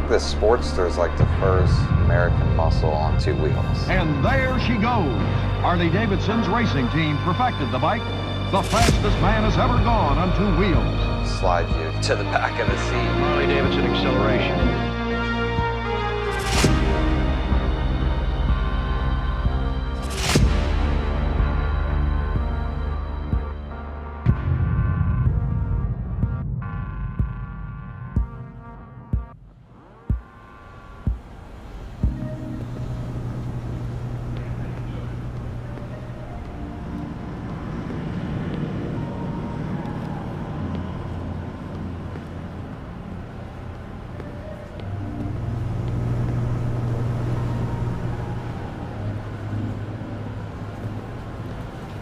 think this Sportster is like the first American muscle on two wheels. And there she goes. Harley-Davidson's racing team perfected the bike. The fastest man has ever gone on two wheels. Slide you to the back of the seat. Harley-Davidson acceleration.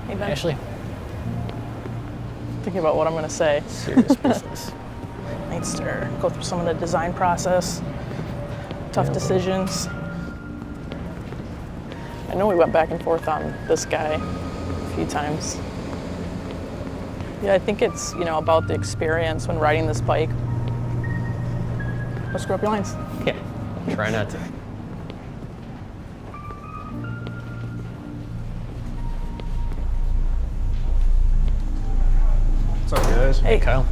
Hey, Ben. Ashley. Thinking about what I'm going to say. Serious business. Nightster. Go through some of the design process. Tough decisions. I know we went back and forth on this guy a few times. Yeah, I think it's, about the experience when riding this bike. Let's screw up your lines. Yeah, try not to. What's up, guys? Hey, Kyle.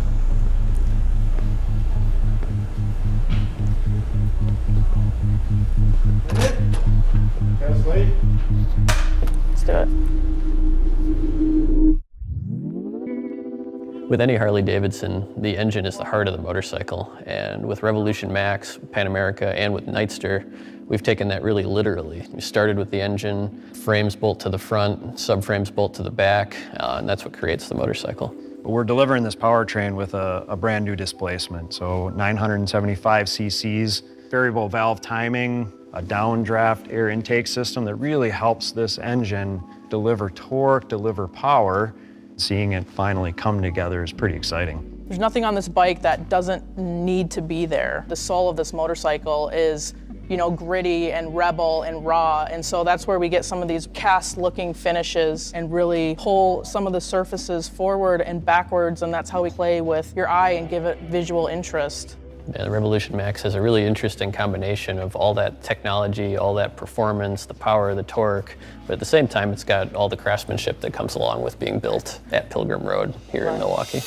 let's do it. With any Harley-Davidson, the engine is the heart of the motorcycle. And with Revolution Max, Pan America, and with Nightster, we've taken that really literally. We started with the engine, frames bolt to the front, subframes bolt to the back, and that's what creates the motorcycle. We're delivering this powertrain with a brand new displacement. So 975 cc's, variable valve timing, a downdraft air intake system that really helps this engine deliver torque, deliver power. Seeing it finally come together is pretty exciting. There's nothing on this bike that doesn't need to be there. The soul of this motorcycle is, gritty and rebel and raw. And so that's where we get some of these cast-looking finishes and really pull some of the surfaces forward and backwards. And that's how we play with your eye and give it visual interest. Yeah, the Revolution Max has a really interesting combination of all that technology, all that performance, the power, the torque, but at the same time it's got all the craftsmanship that comes along with being built at Pilgrim Road here in Milwaukee.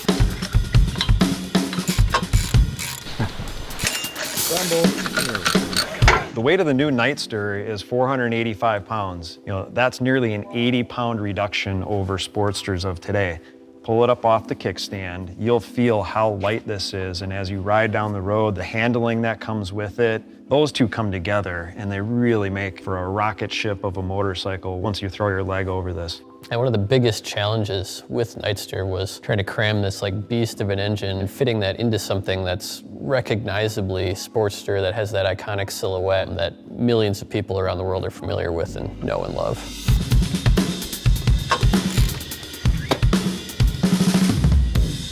The weight of the new Nightster is 485 pounds. That's nearly an 80-pound reduction over Sportsters of today. Pull it up off the kickstand, you'll feel how light this is, and as you ride down the road, the handling that comes with it, those two come together and they really make for a rocket ship of a motorcycle once you throw your leg over this. And one of the biggest challenges with Nightster was trying to cram this beast of an engine and fitting that into something that's recognizably Sportster, that has that iconic silhouette that millions of people around the world are familiar with and know and love.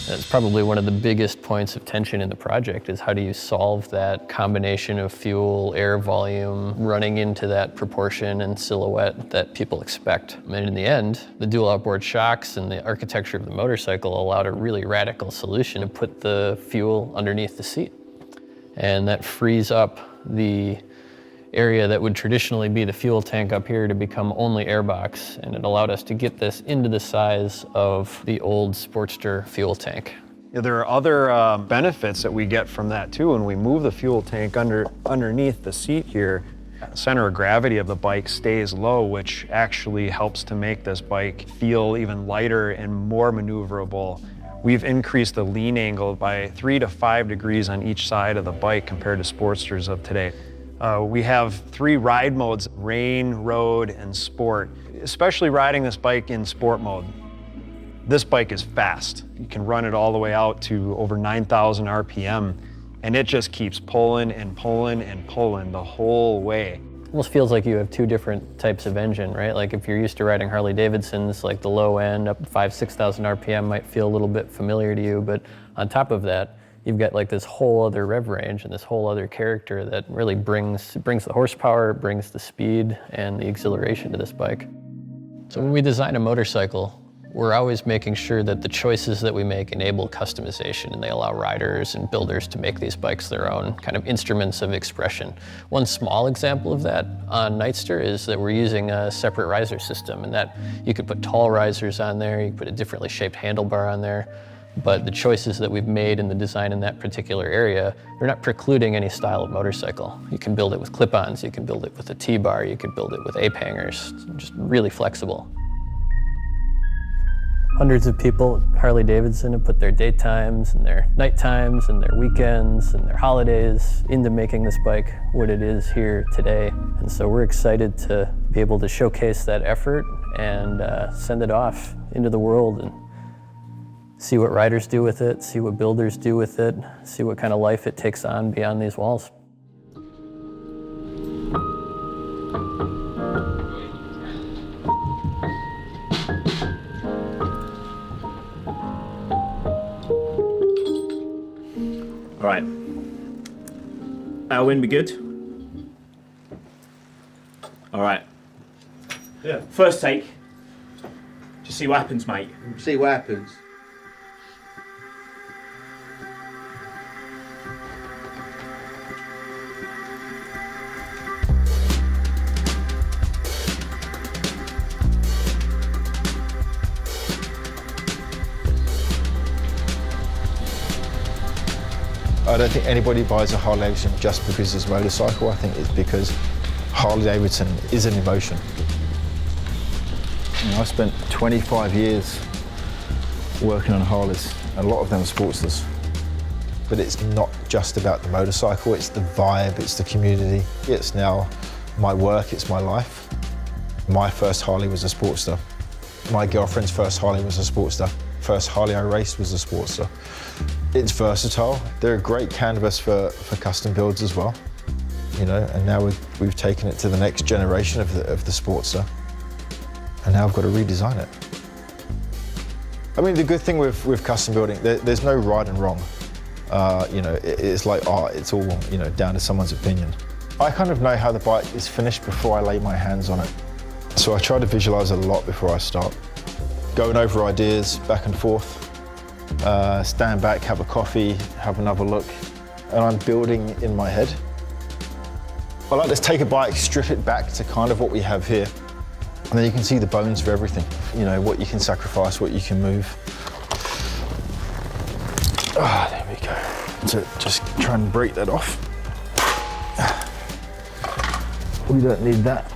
That's probably one of the biggest points of tension in the project, is how do you solve that combination of fuel, air volume, running into that proportion and silhouette that people expect. And in the end, the dual outboard shocks and the architecture of the motorcycle allowed a really radical solution to put the fuel underneath the seat. And that frees up the area that would traditionally be the fuel tank up here to become only airbox, and it allowed us to get this into the size of the old Sportster fuel tank. There are other benefits that we get from that too. When we move the fuel tank underneath the seat here, the center of gravity of the bike stays low, which actually helps to make this bike feel even lighter and more maneuverable. We've increased the lean angle by 3 to 5 degrees on each side of the bike compared to Sportsters of today. We have 3 ride modes: rain, road, and sport. Especially riding this bike in sport mode. This bike is fast. You can run it all the way out to over 9,000 RPM, and it just keeps pulling and pulling and pulling the whole way. Almost feels like you have 2 different types of engine, right? Like if you're used to riding Harley-Davidsons, like the low end up to 6,000 RPM might feel a little bit familiar to you, but on top of that, you've got this whole other rev range and this whole other character that really brings the horsepower, brings the speed and the exhilaration to this bike. So when we design a motorcycle, We're always making sure that the choices that we make enable customization, and they allow riders and builders to make these bikes their own kind of instruments of expression. One small example of that on Nightster is that we're using a separate riser system, and that you could put tall risers on there, you could put a differently shaped handlebar on there, but the choices that we've made in the design in that particular area, they're not precluding any style of motorcycle. You can build it with clip-ons, you can build it with a T-bar, you can build it with ape hangers, just really flexible. Hundreds of people at Harley-Davidson have put their daytimes and their night times and their weekends and their holidays into making this bike what it is here today. And so we're excited to be able to showcase that effort and send it off into the world and see what riders do with it, see what builders do with it, see what kind of life it takes on beyond these walls. All right. Alwyn, we good? All right. Yeah. First take. Just see what happens, mate. See what happens. I don't think anybody buys a Harley-Davidson just because it's a motorcycle. I think it's because Harley-Davidson is an emotion. You know, I spent 25 years working on Harleys, and a lot of them are Sportsters. But it's not just about the motorcycle, it's the vibe, it's the community. It's now my work, it's my life. My first Harley was a Sportster. My girlfriend's first Harley was a Sportster. First Harley I raced was a Sportster. It's versatile. They're a great canvas for custom builds as well. You know, and now we've taken it to the next generation of the Sportster. And now I've got to redesign it. I mean, the good thing with custom building, there's no right and wrong. You know, it's like art. It's all, you know, down to someone's opinion. I kind of know how the bike is finished before I lay my hands on it. So I try to visualize a lot before I start. Going over ideas back and forth, stand back, have a coffee, have another look, and I'm building in my head. I like to take a bike, strip it back to kind of what we have here, and then you can see the bones of everything. You know, what you can sacrifice, what you can move. Ah, there we go. So just try and break that off. We don't need that.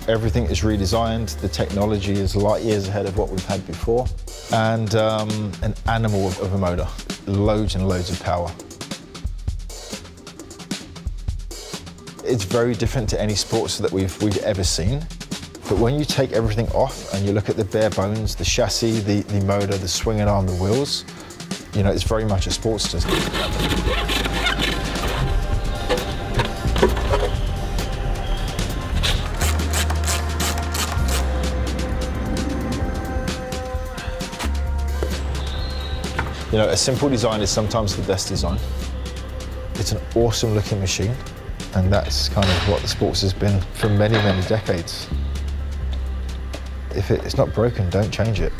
Everything is redesigned. The technology is light years ahead of what we've had before. And an animal of a motor. Loads and loads of power. It's very different to any sports that we've ever seen. But when you take everything off and you look at the bare bones, the chassis, the motor, the swinging arm, the wheels, you know, it's very much a Sportster. You know, a simple design is sometimes the best design. It's an awesome looking machine, and that's kind of what the Sports has been for many, many decades. If it's not broken, don't change it.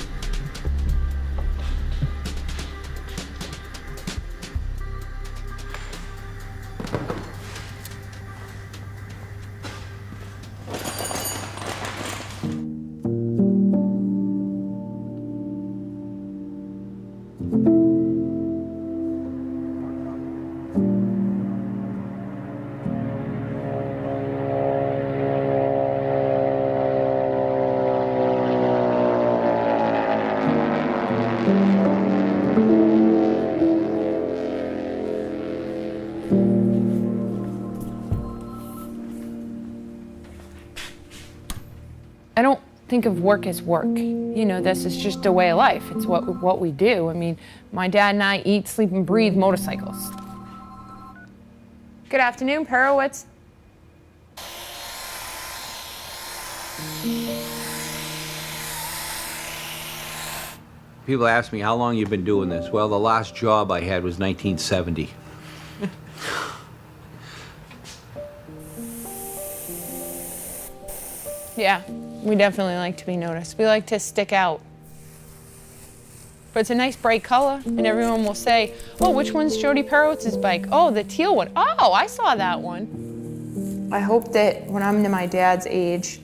I don't think of work as work. You know, this is just a way of life. It's what we do. I mean, my dad and I eat, sleep, and breathe motorcycles. Good afternoon, Perowitz. People ask me how long you've been doing this. Well, the last job I had was 1970. Yeah, we definitely like to be noticed. We like to stick out. but it's a nice bright color, and everyone will say, oh, which one's Jody Perowitz's bike? Oh, the teal one. Oh, I saw that one. I hope that when I'm to my dad's age,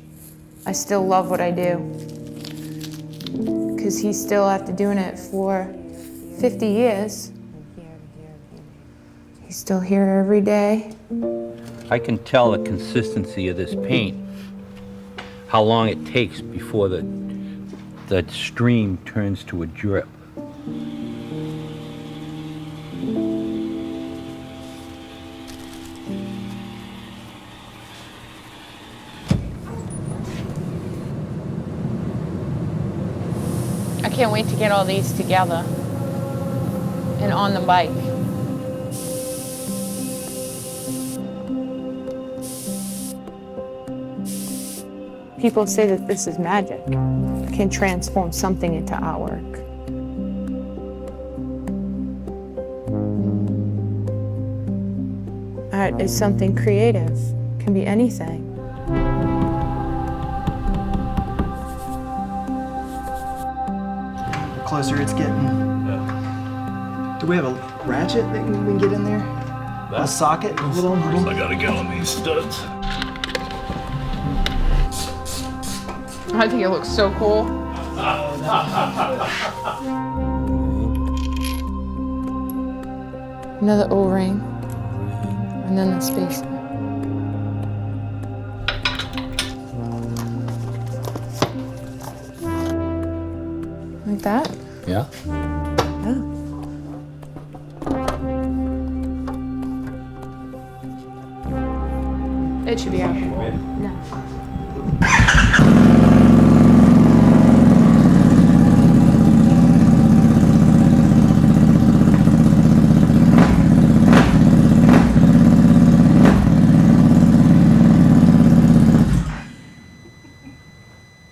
I still love what I do. Because he's still after doing it for 50 years. He's still here every day. I can tell the consistency of this paint, how long it takes before the stream turns to a drip. I can't wait to get all these together and on the bike. People say that this is magic. It can transform something into artwork. Art is something creative. It can be anything. The closer it's getting. Do we have a ratchet that we can get in there? A socket? A little. I gotta get on these studs. I think it looks so cool. Another O-ring, and then the spacer. Like that? Yeah? Yeah. It should be out. No.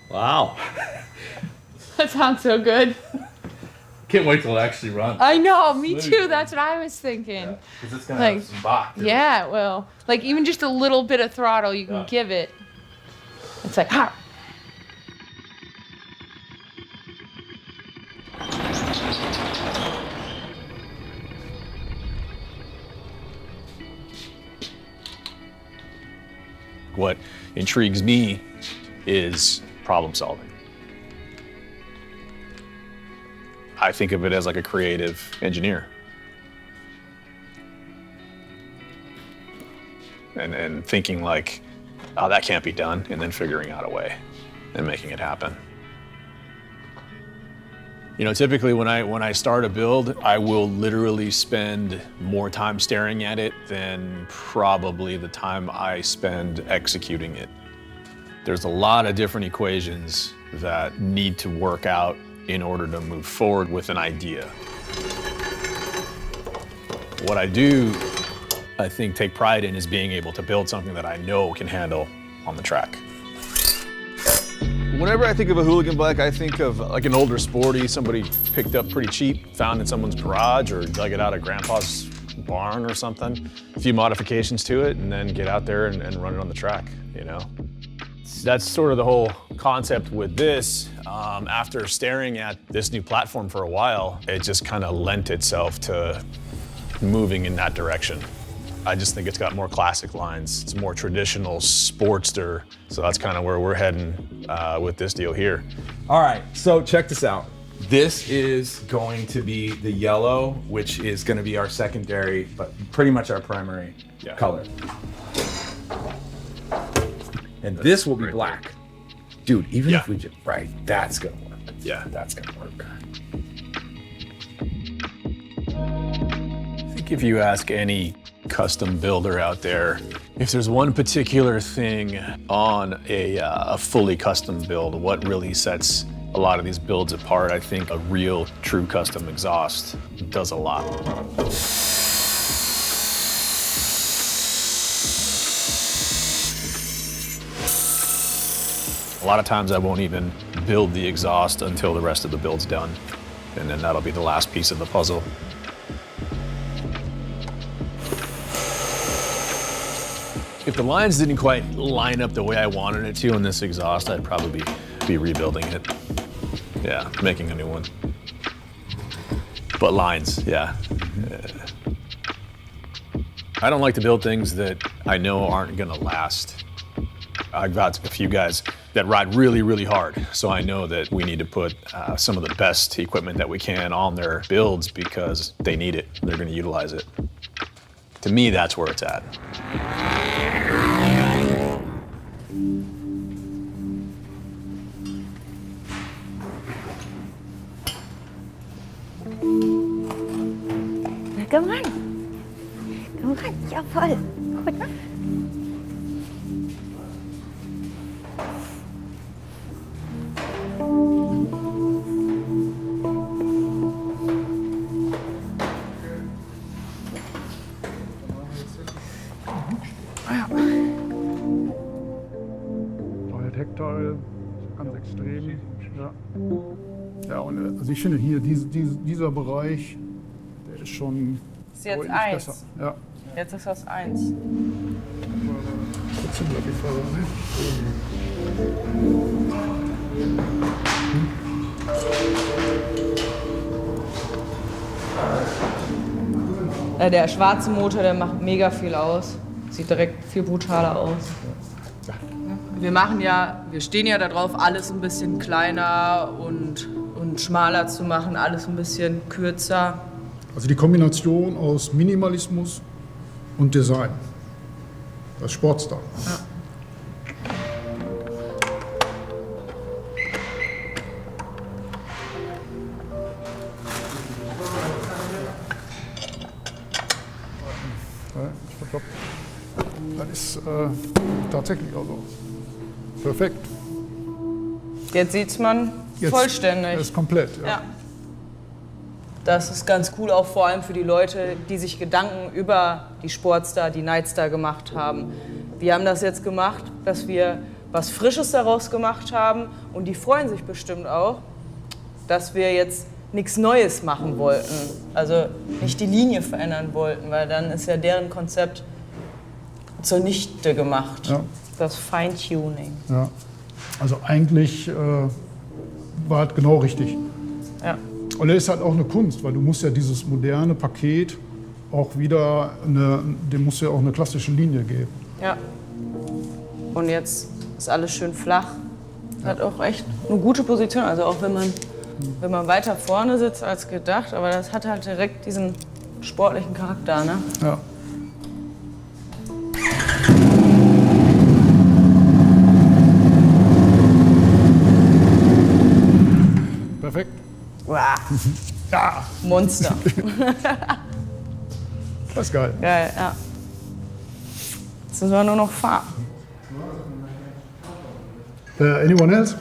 Wow. That sounds so good. Can't wait till it actually runs. I know, me too. That's what I was thinking. Because it's gonna Like, have some bop. to it. Yeah, it will. Like even just a little bit of throttle you can give it. It's like, ha! What intrigues me is problem solving. I think of it as like a creative engineer. And thinking like, oh, that can't be done, and then figuring out a way and making it happen. You know, typically when I start a build, I will literally spend more time staring at it than probably the time I spend executing it. There's a lot of different equations that need to work out in order to move forward with an idea. What I do, I think, take pride in is being able to build something that I know can handle on the track. Whenever I think of a hooligan bike, I think of like an older sporty somebody picked up pretty cheap, found in someone's garage or dug it out of grandpa's barn or something. A few modifications to it and then get out there and run it on the track, you know? That's sort of the whole concept with this. After staring at this new platform for a while, it just kind of lent itself to moving in that direction. I just think it's got more classic lines. It's more traditional Sportster. So that's kind of where we're heading with this deal here. All right, so check this out. This is going to be the yellow, which is going to be our secondary, but pretty much our primary color. And this will be black. Dude, even if we just, right, that's going to work. Yeah. That's going to work. I think if you ask any custom builder out there, if there's one particular thing on a fully custom build, what really sets a lot of these builds apart, I think a real true custom exhaust does a lot. A lot of times I won't even build the exhaust until the rest of the build's done, and then that'll be the last piece of the puzzle. If the lines didn't quite line up the way I wanted it to in this exhaust, I'd probably be rebuilding it. Yeah, making a new one. But lines, yeah. I don't like to build things that I know aren't gonna last. I've got a few guys that ride really, really hard, so I know that we need to put some of the best equipment that we can on their builds because they need it. They're gonna utilize it. To me, that's where it's at. Komm ran. Komm ran. Ja, voll. Gut. Heckteil, ganz extrem. Ja, ja und also ich finde hier dieser Bereich, der ist schon Das ist jetzt deutlich 1. besser. Ja. Jetzt ist das 1. Trotzdem bleibt die Fahrer, ne? Der schwarze Motor, der macht mega viel aus. Sieht direkt viel brutaler aus. Wir stehen ja darauf, alles ein bisschen kleiner und schmaler zu machen, alles ein bisschen kürzer. Also die Kombination aus Minimalismus und Design. Das Sportstar. Ja. Ich glaube, das ist tatsächlich also perfekt. Jetzt sieht man vollständig. Das ist komplett, ja. Ja. Das ist ganz cool, auch vor allem für die Leute, die sich Gedanken über die Sportstar, die Nightster gemacht haben. Wir haben das jetzt gemacht, dass wir was Frisches daraus gemacht haben und die freuen sich bestimmt auch, dass wir jetzt nichts Neues machen wollten. Also nicht die Linie verändern wollten, weil dann ist ja deren Konzept zunichte gemacht. Ja. Das Feintuning. Ja. Also eigentlich war es genau richtig. Ja. Und es ist halt auch eine Kunst, weil du musst ja dieses moderne Paket auch wieder, dem musst du ja auch eine klassische Linie geben. Ja. Und jetzt ist alles schön flach. Hat auch echt eine gute Position, also auch wenn man weiter vorne sitzt als gedacht, aber das hat halt direkt diesen sportlichen Charakter, ne? Ja. Perfekt. Wow. Ja. Monster. Das ist geil. Geil, ja. Jetzt müssen wir nur noch fahren. Anyone else?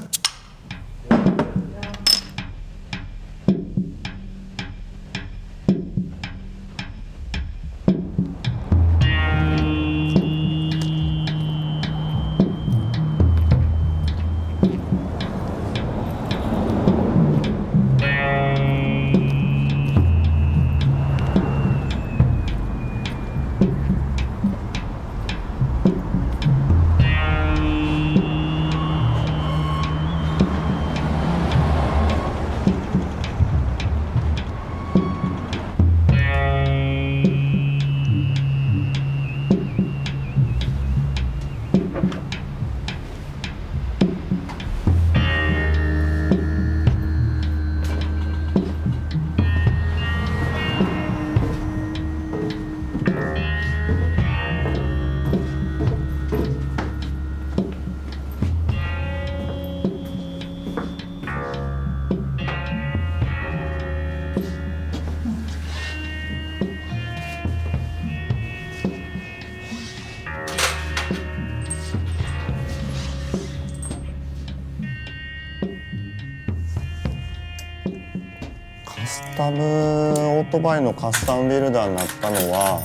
カスタムオートバイのカスタムビルダーになったのは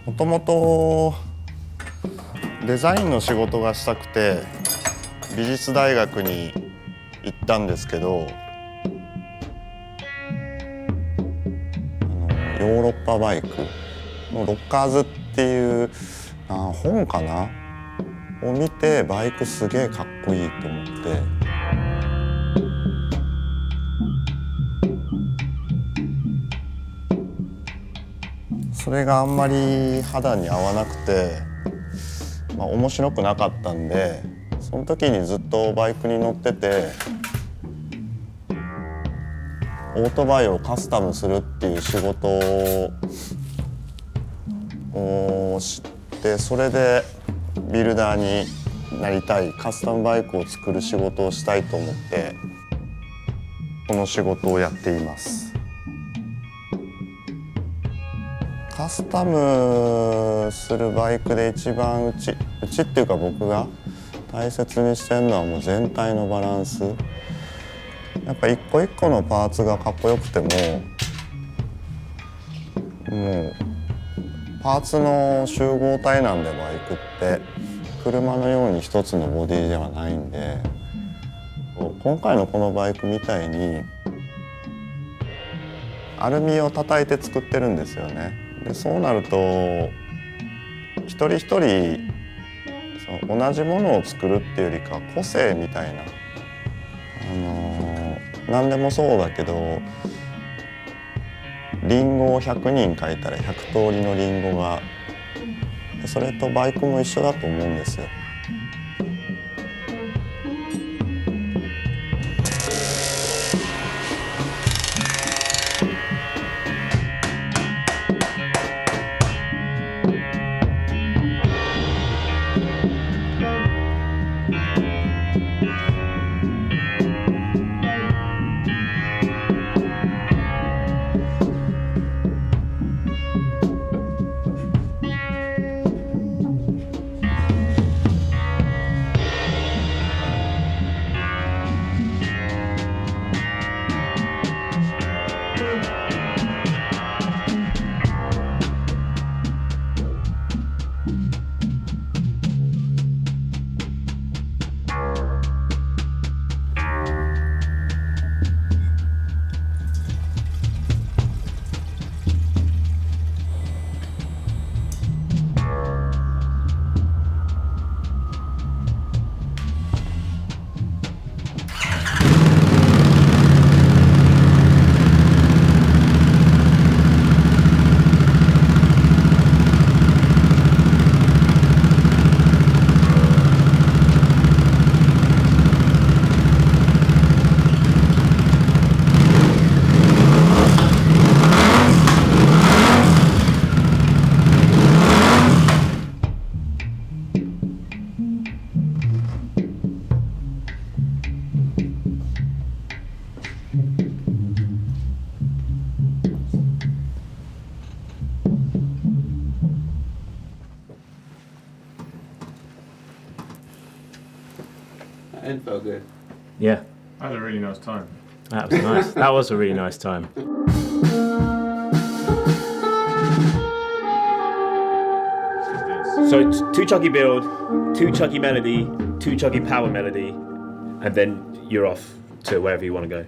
もともとデザインの仕事がしたくて美術大学に行ったんですけどヨーロッパバイクのロッカーズっていう本かなを見てバイクすげえかっこいいと思って。それがあんまり肌に合わなくて、面白くなかったんで、その時にずっとバイクに乗ってて、オートバイをカスタムするっていう仕事を知って、それでビルダーになりたい、カスタムバイクを作る仕事をしたいと思ってこの仕事をやっています。カスタムするバイクで一番うちっていうか僕が大切にしてるのはもう全体のバランス。やっぱ一個一個のパーツがかっこよくても、もうパーツの集合体なんでバイクって車のように一つのボディではないんで、今回のこのバイクみたいにアルミを叩いて作ってるんですよね。でそうなると一人一人同じものを作るっていうよりか個性みたいな、何でもそうだけど、リンゴを100人描いたら100通りのリンゴが、それとバイクも一緒だと思うんですよ。It felt good. Yeah, I had a really nice time. that was nice. That was a really nice time. So it's 2 chuggy build, 2 chuggy melody, 2 chuggy power melody, and then you're off to wherever you want to go.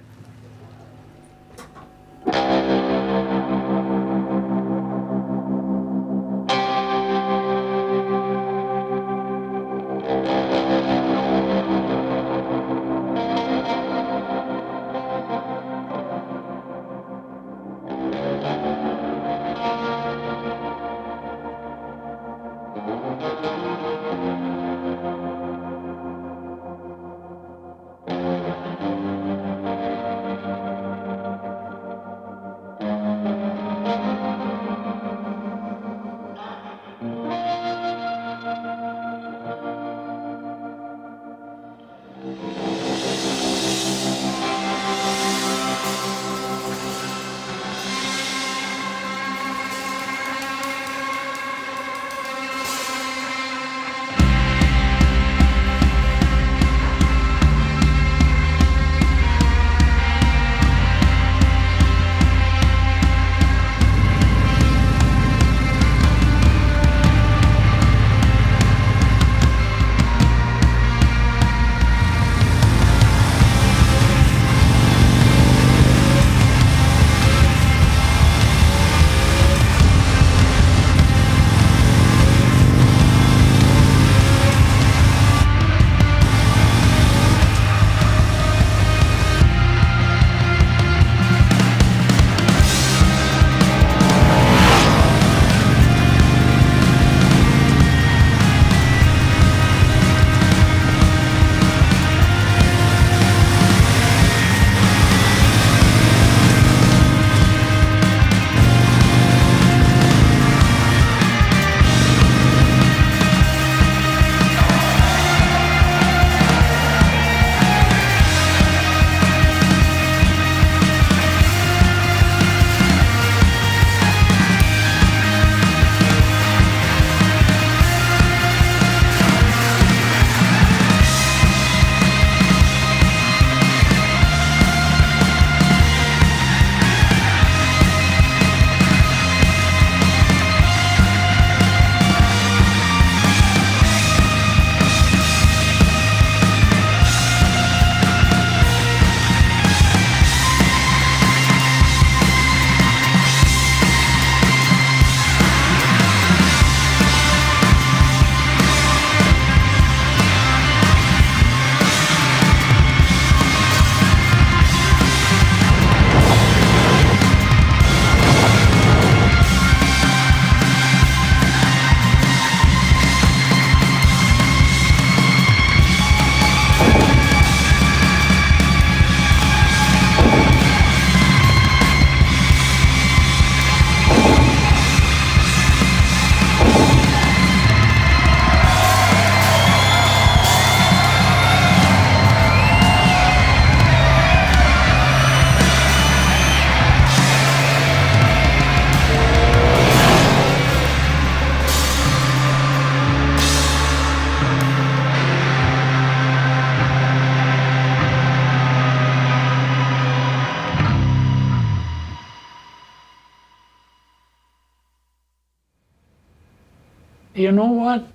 You know what?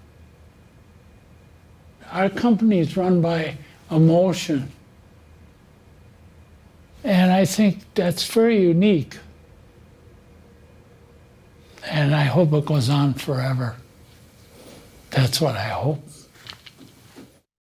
Our company is run by emotion. And I think that's very unique. And I hope it goes on forever. That's what I hope.